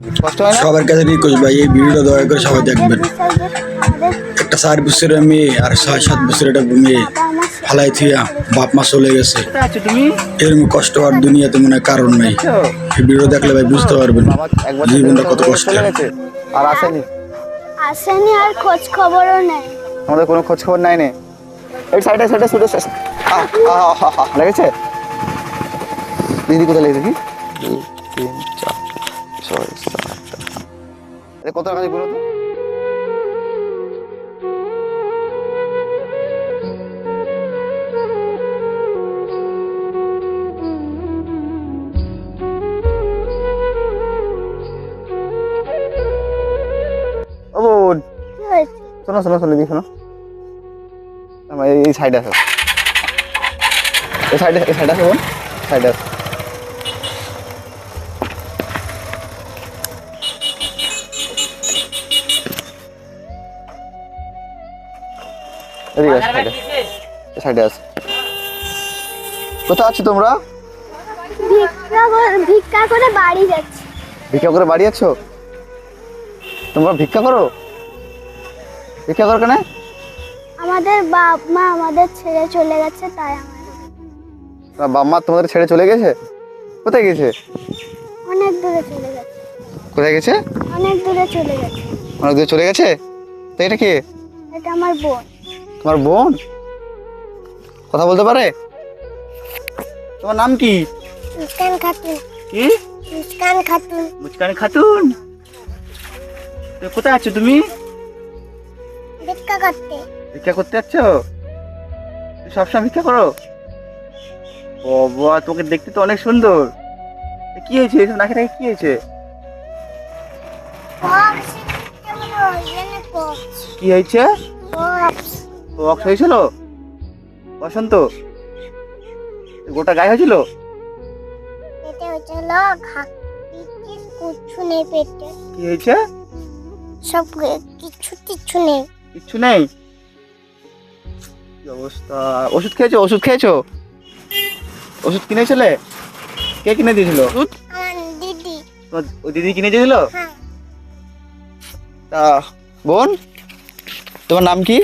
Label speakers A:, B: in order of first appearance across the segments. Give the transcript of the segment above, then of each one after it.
A: কষ্ট হয় না?
B: সবার কাছে রিকোয়েস্ট ভাই, এই ভিডিওটা দয়া করে সবাই দেখবেন। একটা 4 বছরের মেয়ে আর 6-7 বছরের একটা মেয়ে ফালাই থিয়া বাপ মা চলে গেছে।
A: কোথায় আছো তুমি?
B: এরকম কষ্ট আর দুনিয়াতে মনে হয় কারণ নাই। এই ভিডিও দেখলে ভাই বুঝতে পারবেন
A: বাবা এক বছর
B: জীবনটা কত
A: চলে
B: কষ্ট।
A: গেছে আর আসেনি।
C: আসেনি আর খোঁজ খবরও নেই।
A: আমাদের কোনো খোঁজ খবর নাই নে। এই সাইডে সাইডে শুধু লেগেছে। দিদি কোথায় লেগেছে কি? 2 3 4 6 7 8 কত টাকা গুলো তো? ও বোন,
C: কি হয়েছে?
A: শোনো শোনো শোনো দিদি শোনো। আমার এই সাইডে আসো, এই সাইডে আসো বোন, সাইডে আসো। এদিকে আসো, সাইডে আসো। কোথায় আছো তোমরা?
C: ভিক্ষা করে বাড়ি যাচ্ছি।
A: ভিক্ষা করে বাড়ি যাচ্ছ? তোমরা ভিক্ষা করো? ভিক্ষা করো কেন?
C: আমাদের বাপ মা আমাদের ছেড়ে চলে গেছে, তাই
A: বাবা মা তোমাদের ছেড়ে চলে গেছে? কোথায় গেছে?
C: অনেক দূরে চলে গেছে।
A: কোথায় গেছে?
C: অনেক দূরে চলে গেছে।
A: অনেক দূরে চলে গেছে? তো এটা কে?
C: এটা আমার বোন।
A: তোমার বোন কথা বলতে পারে? তোমার নাম কি?
C: মুস্কান খাতুন।
A: কি?
C: মুস্কান খাতুন।
A: মুচকানি খাতুন। তো কোথায় আছো তুমি?
C: ভিক্ষা করতে।
A: ভিক্ষা করতে যাচ্ছ? তুমি সবসময় ভিক্ষা করো? বাবা তোকে দেখতে তো অনেক সুন্দর। কি হয়েছে এসব নাকি নাকি কি হয়েছে? কি হয়েছে? বক্স হয়েছিল? বসন্ত গোটা গায়ে হয়েছিল?
C: পেটে হয়েছিল কিচ্ছু নেই পেটে।
A: কি হয়েছে?
C: সব কিচ্ছু নেই।
A: কিচ্ছু নেই? কি অবস্থা? ওষুধ খেয়েছো? ওষুধ খেয়েছো? ওষুধ কিনেছিলে? কে কিনে দিয়েছিল ওষুধ?
C: আমার দিদি।
A: তোমার ওই দিদি কিনে দিয়েছিল?
C: হ্যাঁ।
A: তা বোন তোমার নাম কি?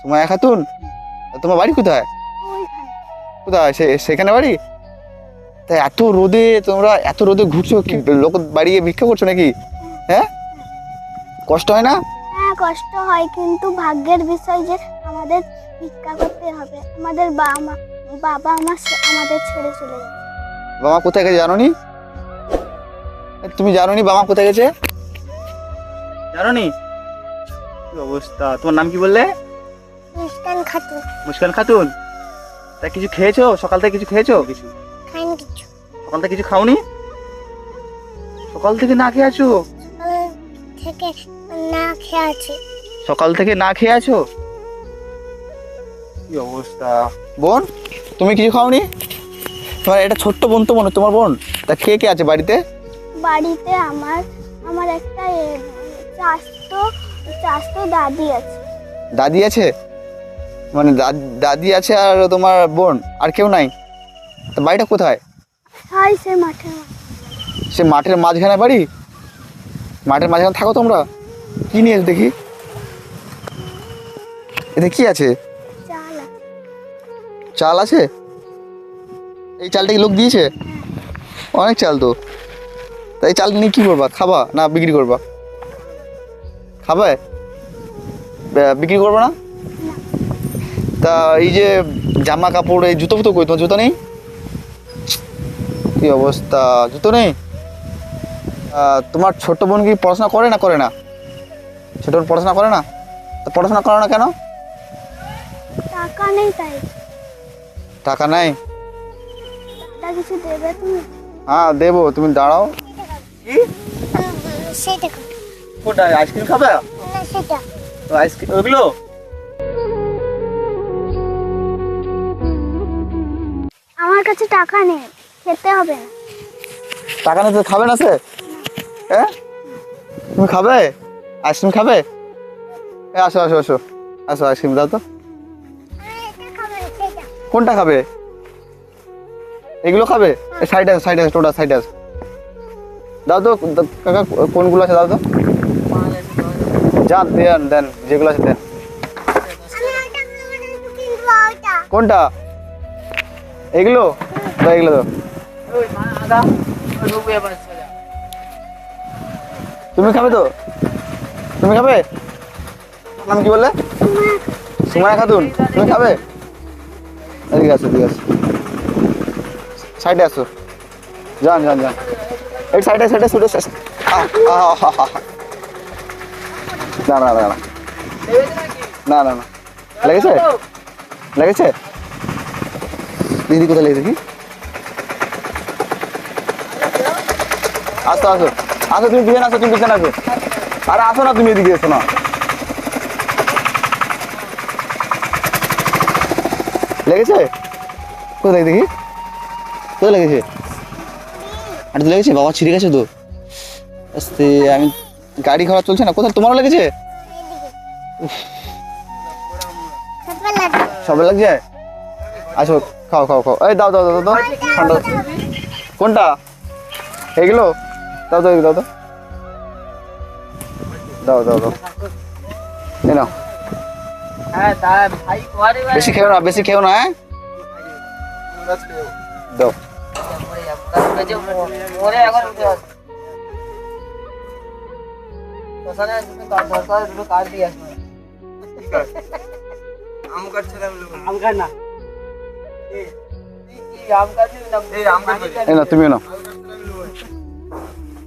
A: সুমাইয়া খাতুন। তোমার বাড়ি কোথায়? কোথায় সেখানে বাড়ি? তাই এত রোদে তোমরা এত রোদে ঘুরছো কি লোক বাড়ি গিয়ে ভিক্ষা করছো নাকি? হ্যাঁ কষ্ট হয় না?
C: হ্যাঁ কষ্ট হয়, কিন্তু ভাগ্যের বিষয় যে আমাদের ভিক্ষা করতে হবে। আমাদের বাবা আমাদের ছেড়ে চলে গেছে।
A: বাবা কোথায় গেছে জানো নি? তুমি জানো নি বাবা কোথায় গেছে? জানো নি? কি অবস্থা? তোমার নাম কি বললে?
C: মুস্কান খাতুন।
A: মুস্কান খাতুন। তা কিছু খেয়েছো? সকাল থেকে কিছু খেয়েছো? কিছু
C: খাইনি কিছু।
A: সকাল থেকে কিছু খাওনি? সকাল থেকে না খেয়ে আছো?
C: থেকে না খেয়ে আছি।
A: সকাল থেকে না খেয়ে আছো? কি অবস্থা? বোন তুমি কিছু খাওনি? তোমার এটা ছোট্ট বোন তো মনে তোমার বোন? তা কে কে আছে বাড়িতে?
C: বাড়িতে আমার একটা চাচতো দাদি আছে।
A: দাদি আছে? মানে দাদি আছে আর তোমার বোন আর কেউ নাই? তা বাড়িটা কোথায়?
C: হাই সে মাঠে।
A: সে মাঠের মাঝখানে বাড়ি? মাঠের মাঝখানে থাকো তোমরা? কি নিয়ে দেখি এতে কি আছে?
C: চাল আছে।
A: চাল আছে? এই চালটা কি লোক দিয়েছে? অনেক চাল তো। তাই চাল নিয়ে কি করবা? খাবা না বিক্রি করবা? খাবে? বিক্রি করবো না? তা এই যে জামা কাপড় এই জুতো ফুতো কই? তোমার জুতো নেই? কি অবস্থা? জুতো নেই? তোমার ছোট বোন কি পড়াশোনা করে না? করে না? ছোট বোন পড়াশোনা করে না? তা পড়াশোনা করো না কেন?
C: টাকা নেই তাই।
A: টাকা নাই?
C: টাকা কিছু দেবে তুমি?
A: হ্যাঁ দেবো, তুমি দাঁড়াও। কি
C: সেটা
A: কোথায়? আইসক্রিম খাবে?
C: না সেটা।
A: আইসক্রিম ওগুলো?
C: আমার কাছে টাকা নেই, খেতে হবে না।
A: টাকা নেই তো খাবে না সে? হ্যাঁ তুমি খাবে? আইসক্রিম খাবে? আসো আসো আসো আসো আইসক্রিম দাও তো। কোনটা খাবে? এগুলো খাবে? সাইডে সাইডে টোটা সাইডে দাও তো কাকা, কোনগুলো আছে দাও তো। যা দেন দেন, যেগুলো আছে দেন। কোনটা? এগুলো দাও, এগুলো দাও। তুমি খাবে তো? তুমি খাবে? নাম কি বললে? সুমায়া খাতুন। তুমি খাবে? এদিকে আসো, এদিকে আসো, সাইডে আসো। যান যান যান, এই সাইডে সাইডে ছুটে না না না না না না, লেগেছে? লেগেছে? দিদি কোথায় লেগেছে কি? আসো আসো আসো, তুমি পিছনে আসো, তুমি পিছনে আসো। আরে আসো না, তুমি এদিকে এসো না। লেগেছে? কোথায় দেখি, কোথায় লেগেছে? আর তো লেগেছে, বাবা ছিঁড়ে গেছে তো। আস্তে, আমি গাড়ি ঘোড়া চলছে না। কোথায় তোমারও লেগেছে? সবে লাগছে? আসো, খাও খাও খাও। এই দাও দাও দাও দাও, ঠান্ডা। কোনটা? এইগুলো দাও দাও, দাও দাও দাও দাও দাও, এই নাও। বেশি খেও না, বেশি খেও না, হ্যাঁ দাও। এই না, তুমিও নাও।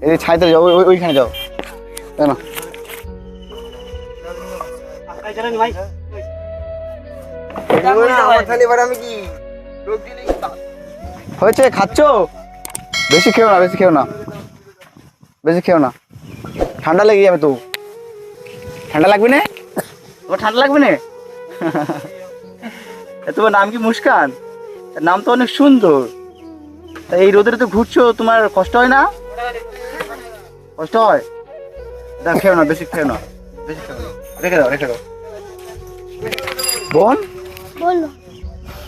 A: এই ছাইতে যাও, ওইখানে যাও। এই না, হয়েছে? খাচ্ছ? বেশি খেও না, বেশি খেও না, বেশি খেও না, ঠান্ডা লেগে যাবে তো। ঠান্ডা লাগবে না? তোমার ঠান্ডা লাগবে না? তোমার নাম কি মুস্কান? নাম তো অনেক সুন্দর। তা এই রোদে তো ঘুরছো, তোমার কষ্ট হয় না? কষ্ট হয়? দাও, খেও না, বেশি খেও না, বেশি খেও না, রেখে দাও, রেখে দাও। বোন,
C: বলো।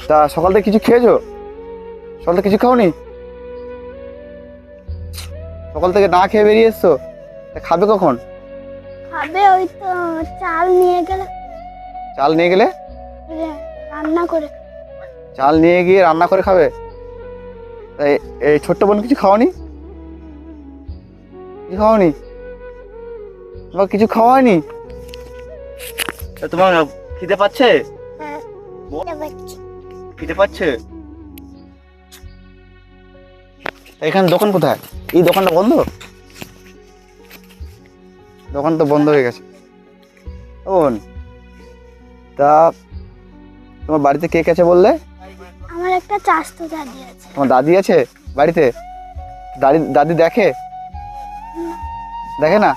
A: তা সকাল থেকে কিছু খেয়েছো? সকাল থেকে কিছু খাওনি? সকাল থেকে না খেয়ে বেরিয়ে এসছো, তা খাবে কখন?
C: খাবে ওই তো, চাল নিয়ে গেলে
A: চাল নিয়ে গেলে
C: রান্না করে।
A: চাল নিয়ে গিয়ে রান্না করে খাবে? তাই এই ছোট্ট বোন কিছু খাওয়ানি? কিছু খাওয়ানি? তোমার কিছু খাওয়ানি? তা তোমার খিদে পাচ্ছে?
C: হ্যাঁ,
A: খিদে পাচ্ছে? এখানে দোকান কোথায়? এই দোকানটা বন্ধ? দোকান তো বন্ধ হয়ে গেছে। বোন, তা তোমার বাড়িতে কে কে আছে বললে?
C: আমার একটা চাচতো দাদি আছে।
A: তোমার দাদি আছে বাড়িতে? দাদি দাদি দেখে? দেখে না?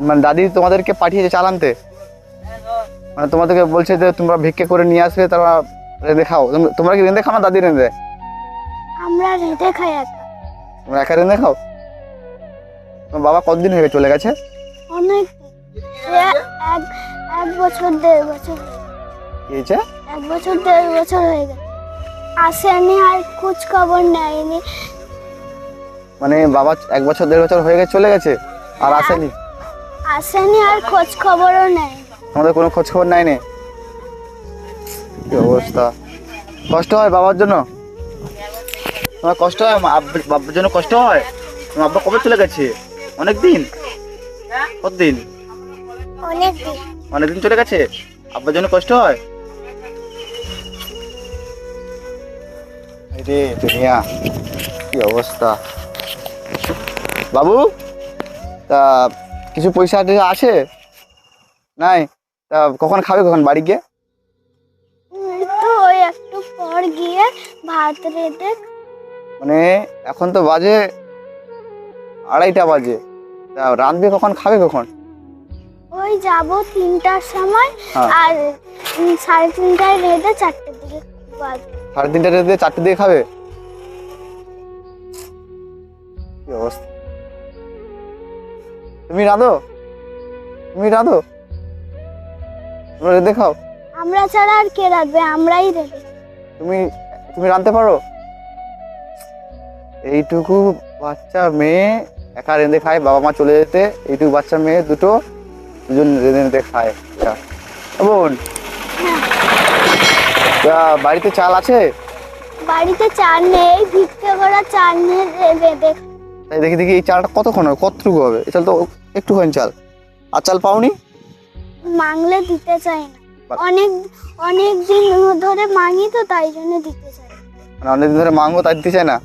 A: মানে দাদি তোমাদেরকে পাঠিয়েছে চাল আনতে? মানে তোমাদেরকে বলছে যে তোমরা ভিক্ষে করে নিয়ে আসবে, তারা রেঁধে খাও। তোমরা কি রেঁধে খাও না দাদি রেঁধে?
C: আমরা রেঁধে খাই একা।
A: তোমরা একা রেঁধে খাও? তোমার বাবা কতদিন হয়ে চলে গেছে?
C: অনেক, এক এক বছর 1.5 বছর।
A: কি হয়েছে?
C: 1 বছর 1.5 বছর হয়ে গেছে, আসেনি আর খোঁজ খবর নেয়নি।
A: মানে বাবা 1 বছর 1.5 বছর হয়ে গেছে চলে গেছে, আর আসেনি?
C: আসেনি আর খোঁজ খবরও নেই।
A: তোমাদের কোনো খোঁজ খবর নাই? কি অবস্থা! কষ্ট হয় বাবার জন্য? তোমার কষ্ট হয়? বাবার জন্য কষ্ট হয়? তোমার আব্বা কবে চলে গেছে? অনেক দিন? কতদিন?
C: অনেকদিন।
A: অনেকদিন চলে গেছে, আব্বার জন্য কষ্ট হয়? রে দুনিয়া, কি অবস্থা! বাবু, তা কিছু পয়সা আছে? নাই? তা কখন খাবে, কখন বাড়ি গিয়ে?
C: তো ওই একটু পর গিয়ে ভাত রেঁধে।
A: মানে এখন তো বাজে 2:30 বাজে, তা রাঁধবে কখন, খাবে কখন?
C: ওই যাবো 3টার সময়,
A: হ্যাঁ।
C: আর 3:30টায় রেঁধে 4টের দিকে বাজবে।
A: 3:30 দিয়ে 4টে দিয়ে খাবে? কি অবস্থা! তুমি রাঁধো? তুমি রাঁধো? তোমরা রেঁধে খাও?
C: আমরা ছাড়া আর কে রাঁধবে, আমরাই রেঁধে।
A: তুমি তুমি রাঁধতে পারো? এইটুকু বাচ্চা মেয়ে একা রেঁধে খায়, বাবা মা চলে যেতে এইটুকু বাচ্চা মেয়ে দুটো দুজন রেঁধে রেঁধে খায়। বোন, তা বাড়িতে চাল আছে?
C: বাড়িতে চাল নেই, ভিক্ষে করা চাল নিয়ে রেঁধে
A: তাই দেখি দেখি এই চালটা কতক্ষণ হবে, কতটুকু হবে? এই চাল তো একটুখানি চাল, আর চাল পাওনি?
C: মাংলে দিতে চাই না, অনেক অনেক দিন ধরে মাঙি তো তাই জন্য দিতে চাই না।
A: মানে অনেকদিন ধরে মাংবো তাই দিতে চায় না?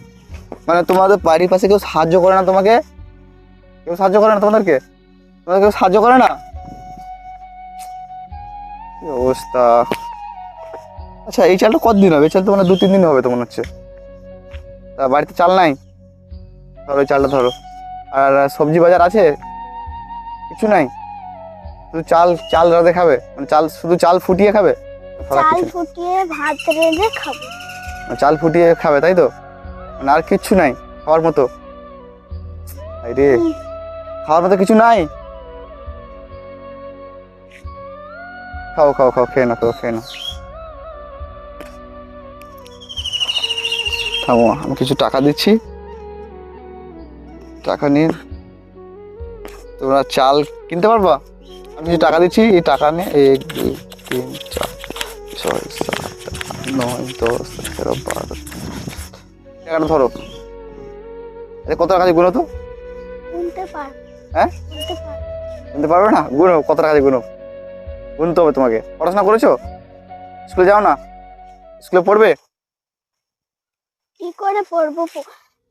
A: মানে তোমাদের বাড়ির পাশে কেউ সাহায্য করে না তোমাকে? কেউ সাহায্য করে না তোমাদেরকে? তোমাদের কেউ সাহায্য করে না? কি অবস্থা! আচ্ছা এই চালটা কতদিন হবে? এই চাল তো মানে 2-3 দিন হবে তো মনে হচ্ছে। তা বাড়িতে চাল নাই? ধরো এই চালটা ধরো। আর সবজি বাজার আছে? কিছু নাই? শুধু চাল চাল রাঁধে খাবে? মানে চাল শুধু চাল ফুটিয়ে খাবে? ছাড়া
C: চাল
A: কিছু না?
C: ফুটিয়ে ভাত রেঁধে খাবো।
A: চাল ফুটিয়ে খাবে তাই তো? মানে আর কিচ্ছু নাই খাওয়ার মতো? রে খাওয়ার মতো কিছু নাই? খাও খাও খাও, খেয়ে না, খেয়ে না। থামো, আমি কিছু টাকা দিচ্ছি, টাকা নিয়ে তোমরা চাল কিনতে পারবা। আমি কিছু টাকা দিচ্ছি, এই টাকা নিয়ে 1 2 3 4 6 7 8 9 10 11 12 টাকাটা ধরো। কত টাকা দিয়ে গুনো তো?
C: গুনতে পারবো।
A: হ্যাঁ
C: গুনতে পারবো।
A: গুনতে পারবে না? গুনো, কত টাকা দিয়ে গুনো। গুনতে হবে তোমাকে। পড়াশোনা করেছো? স্কুলে যাও না? স্কুলে পড়বে?
C: কি করে পড়বো?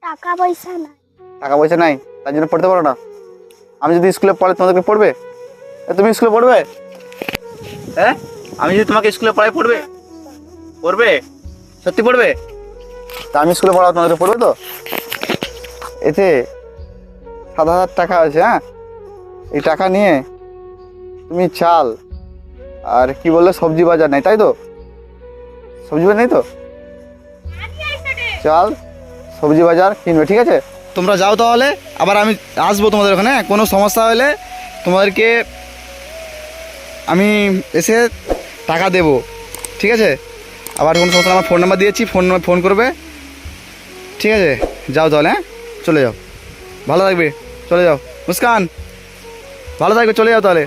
C: টাকা পয়সা নাই।
A: টাকা পয়সা নাই তার জন্য পড়তে পারো না? আমি যদি স্কুলে পড়াই তোমাদেরকে পড়বে? তুমি স্কুলে পড়বে? হ্যাঁ, আমি যদি তোমাকে স্কুলে পড়াই পড়বে? পড়বে? সত্যি পড়বে? তা আমি স্কুলে পড়াবো, তোমাদেরকে পড়বে তো? এতে 7,000 টাকা আছে। হ্যাঁ, এই টাকা নিয়ে তুমি চাল আর কি বললে সবজি বাজার নেই তাই তো? সবজি বাজার নেই তো? চাল সবজি বাজার কিনবে, ঠিক আছে? তোমরা যাও তাহলে, আবার আমি আসবো তোমাদের ওখানে। কোনো সমস্যা হলে তোমাদেরকে আমি এসে টাকা দেবো, ঠিক আছে? আবার কোনো সমস্যা আমার ফোন নাম্বার দিয়েছি, ফোন করবে, ঠিক আছে? যাও তাহলে, হ্যাঁ চলে যাও, ভালো থাকবে, চলে যাও। মুস্কান ভালো থাকবে, চলে যাও তাহলে।